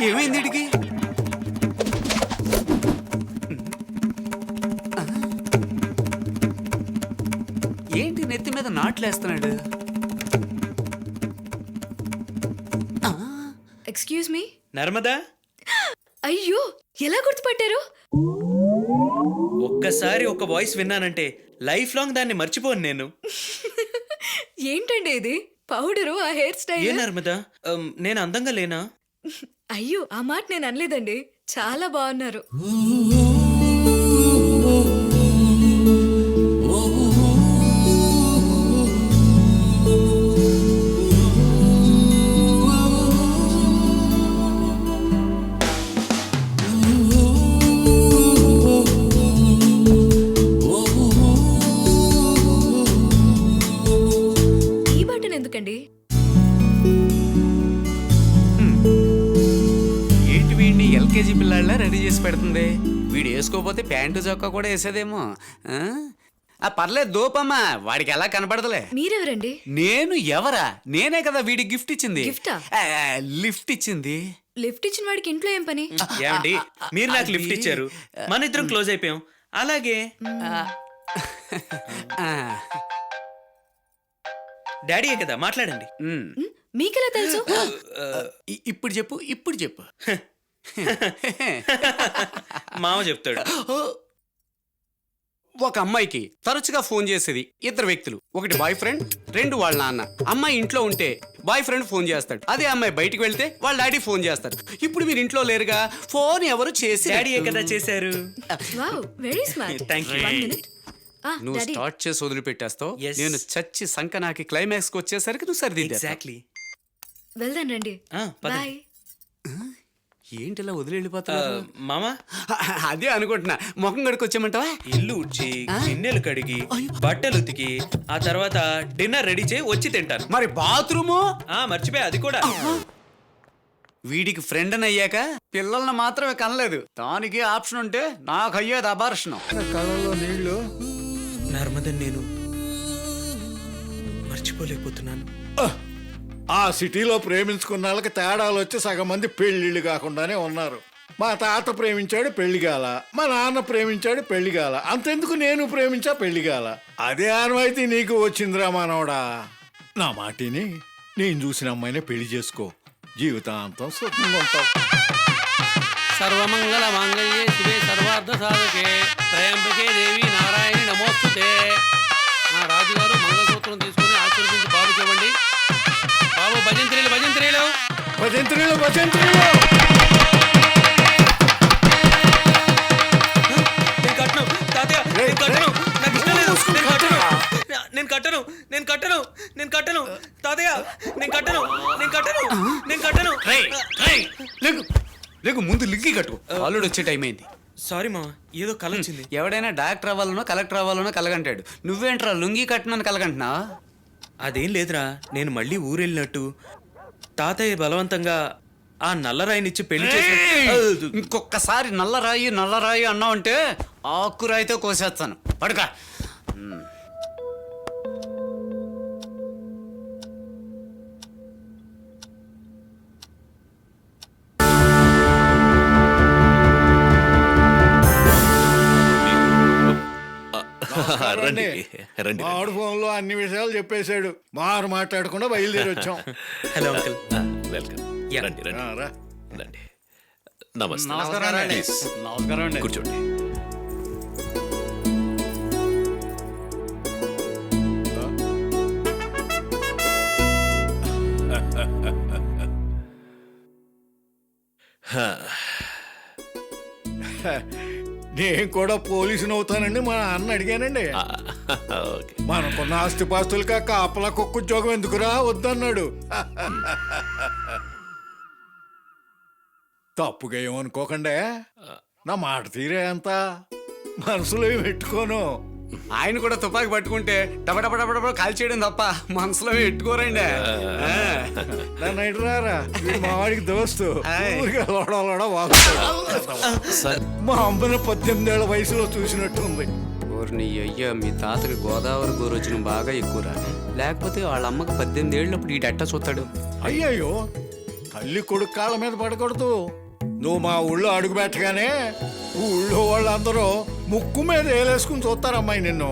ఏమైంది ఇడికి? ఏంటి నెత్తి మీద నాట్లేస్తున్నాడు? Excuse me. నర్మదా, అయ్యో, ఎలా గుర్తుపట్టారు? ఒక్కసారి ఒక వాయిస్ విన్నానంటే లైఫ్ లాంగ్ దాన్ని మర్చిపోను నేను. ఏంటండి ఇది? పౌడరు, ఆ హెయిర్ ఏ స్టైల్. నర్మదా, నేను అందంగా లేనా? అయ్యో, ఆ మాట నేను అనలేదండి. చాలా బాగున్నారు. ఈ బటన్ ఎందుకండి? ఏంటి వీడిని ఎల్కేజీ పిల్లాళ్ళ రెడీ చేసి పెడుతుంది? వీడు వేసుకోపోతే ప్యాంటు చొక్కా కూడా వేసేదేమో. పర్లేదు దోపమ్మా, వాడికి ఎలా కనపడదులే. మీరెవరండి? నేను ఎవరా? నేనే కదా వీడికి గిఫ్ట్ ఇచ్చింది. గిఫ్టా? లిఫ్ట్ ఇచ్చింది. లిఫ్ట్ ఇచ్చిన వాడికి ఇంట్లో ఏం పని? ఏమండి, మీరు నాకు లిఫ్ట్ ఇచ్చారు, మన ఇద్దరం క్లోజ్ అయిపోయాం. అలాగే డాడీయే కదా, మాట్లాడండి. మీకెలా తెలుసు? ఇప్పుడు చెప్పు, ఇప్పుడు చెప్పు. మామ చెప్తాడు. ఒక అమ్మాయికి తరచుగా ఫోన్ చేసేది ఇద్దరు వ్యక్తులు. ఒకటి బాయ్ ఫ్రెండ్, రెండు వాళ్ళ నాన్న. అమ్మాయి ఇంట్లో ఉంటే బాయ్ ఫ్రెండ్ ఫోన్ చేస్తాడు. అదే అమ్మాయి బయటికి వెళ్తే వాళ్ళ డాడీ ఫోన్ చేస్తారు. ఇప్పుడు మీరు ఇంట్లో లేరుగా, ఫోన్ ఎవరు చేసి? డాడీయే కదా చేశారు. Wow, very smart. Thank you. 1 minute. నువ్వు డాడీ, స్టార్ట్ చేసి వదిలిపెట్టేస్తావు. Yes. నేను చచ్చి సంకనాకి క్లైమాక్స్ కి వచ్చేసరికి నువ్వు సరిదిద్దా. ఎగ్జాక్ట్లీ. వెళ్దాం రండి. బాయ్. ఏంటి ఇలా వదిలి వెళ్ళిపోతావు? మామ, అదే అనుకుంటున్నా. ముఖం గడికి వచ్చామంటావా? ఇల్లు ఉడ్చి, గిన్నెలు కడిగి, బట్టలు ఉతికి, ఆ తర్వాత డిన్నర్ రెడీ చేయి వచ్చి తింటాను. మరి బాత్రూము? మర్చిపోయా అది కూడా. వీడికి ఫ్రెండ్ అని అయ్యాక పిల్లల్ని మాత్రమే కనలేదు. దానికి ఆప్షన్ ఉంటే నాకు అయ్యేది అబార్షణం. కళ్ళల్లో నీళ్లు. నర్మదని నేను మర్చిపోలేకపోతున్నాను. ఆ సిటీలో ప్రేమించుకున్న వాళ్ళకి తేడాలు వచ్చి సగం మంది పెళ్లిళ్ళు కాకుండానే ఉన్నారు. మా తాత ప్రేమించాడు, పెళ్లి కాల. మా నాన్న ప్రేమించాడు, పెళ్లి కాల. అంతెందుకు నేను ప్రేమించా, పెళ్లి కాల. అదే ఆనవాయితీ నీకు వచ్చిందిరా మానవడా. నా మాటిని, నేను చూసిన అమ్మాయినే పెళ్లి చేసుకో, జీవితాంతం సుఖంగా ఉంటావు. సర్వమంగళ మాంగళ్యే శివే సర్వార్థ సాధకే త్రయంబకే దేవి నారాయణి నమోస్తుతే. నా రాజుగారు మంగళసూత్రం తీసుకుని ఆశీర్వదించి బాబు చూడండి. బాబు భజంత్రీలు భజంత్రీలు భజంత్రీలు భజంత్రీలు. నేను కట్టను తాతయ్య, నేను కట్టను, నాకు ఇష్టం లేదు. నేను కట్టను, నేను కట్టను, నేను కట్టను, నేను కట్టను తాతయ్య, నేను కట్టను, నేను కట్టను, నేను కట్టను. లేకు ముందు లిగ్గి కట్టు, అల్లుడు వచ్చే టైం అయింది. సారీ మా, ఏదో కల వచ్చింది. ఎవడైనా డాక్టర్ అవ్వాలనో కలెక్టర్ అవ్వాలనో కలగంటాడు. నువ్వేంట్రా లుంగి కట్టనని కలగంటున్నా? అదేం లేదురా, నేను మళ్ళీ ఊరెళ్ళినట్టు తాతయ్య బలవంతంగా ఆ నల్లరాయినిచ్చి పెళ్లి చేసి. ఇంకొకసారి నల్లరాయి నల్లరాయి అన్నావంటే ఆకురాయితో కోసేస్తాను. పడుక. రండి. మామిడి ఫోన్ లో అన్ని విషయాలు చెప్పేశాడు. మారు మాట్లాడకుండా బయలుదేరి వచ్చాం. Hello uncle. వెల్కమ్. Yeah. రండి రండి రా. రండి. నమస్తే. నమస్కారం అండి. Please, నమస్కారం అండి. కూర్చోండి. నేను కూడా పోలీసుని అవుతానండి మా అన్న అడిగానండి. ఓకే. మనకున్న ఆస్తిపాస్తులకా కాపలా కుక్క ఉద్యోగం ఎందుకురా వద్దన్నాడు. తప్పుగా ఏమనుకోకండి, నా మాట తీరే అంత మనసులో పెట్టుకోను. ఆయన కూడా తుపాకి పట్టుకుంటే డబడబడబడ కాల్ చేయడం తప్ప మనసులో ఎట్టుకోరండి నన్ను ఇటు రారా వీడు మా వాడికి దోస్తు ఆయ్. ఊరికే లోడ వాగుతాడు. మా అమ్మని 18 ఏళ్ల వయసులో చూసినట్టుంది. నీ అయ్యా మీ తాతకి గోదావరి గోరొచ్చిన బాగా ఎక్కువరా, లేకపోతే వాళ్ళ అమ్మకి 18 ఏళ్ళప్పుడు ఈ డట్ట చూస్తాడు. అయ్యయ్యో తల్లి కొడుకు కాళ్ళ మీద పడకూడదు. నువ్వు మా ఊళ్ళో అడుగు పెట్టగానే ఊళ్ళో వాళ్ళందరూ ముక్కు మీద ఏలేసుకుని చూస్తారమ్మాయి నిన్ను.